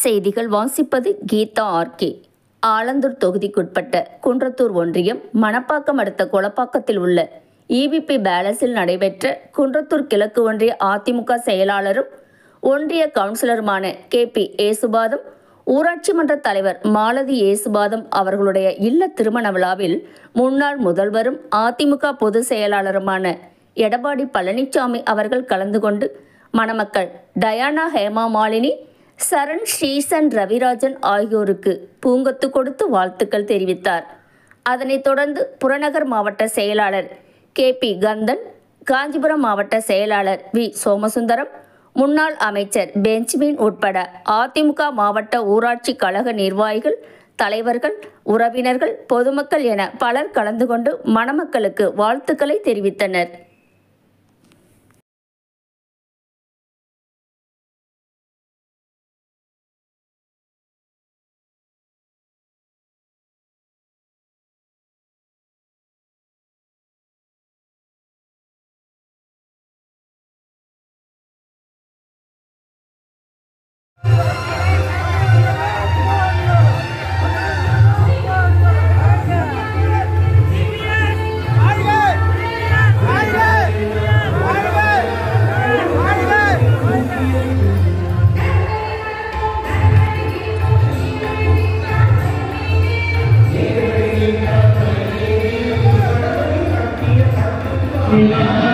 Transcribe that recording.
செய்திகள் வாசிப்பது கீதா ஆர்கே. ஆலந்தூர் தொகுதிக்குட்பட்ட குன்றத்தூர் ஒன்றியம் மணப்பாக்கம் அடுத்த கொளப்பாக்கத்தில் உள்ள EBP பேலஸில் நடைபெற்ற குன்றத்தூர் கிழக்கு ஒன்றிய அதிமுக செயலாளரும் ஒன்றிய கவுன்சிலருமான KP ஏசுபாதம், ஊராட்சி மன்ற தலைவர் மாலதி ஏசுபாதம் அவர்களுடைய இல்ல திருமண விழாவில் முன்னாள் முதல்வரும் அதிமுக பொதுச் செயலாளருமான எடப்பாடி பழனிசாமி அவர்கள் கலந்து கொண்டு மணமக்கள் டயானா ஹேமா மாலினி, சரண் ஸ்ரீசன் ரவிராஜன் ஆகியோருக்கு பூங்கொத்து கொடுத்து வாழ்த்துக்கள் தெரிவித்தார். அதனைத் தொடர்ந்து புறநகர் மாவட்ட செயலாளர் KP கந்தன், காஞ்சிபுரம் மாவட்ட செயலாளர் V சோமசுந்தரம், முன்னாள் அமைச்சர் பெஞ்சமின் உட்பட அதிமுக மாவட்ட ஊராட்சி கழக நிர்வாகிகள், தலைவர்கள், உறவினர்கள், பொதுமக்கள் என பலர் கலந்து கொண்டு மணமக்களுக்கு வாழ்த்துக்களை தெரிவித்தனர். Yeah.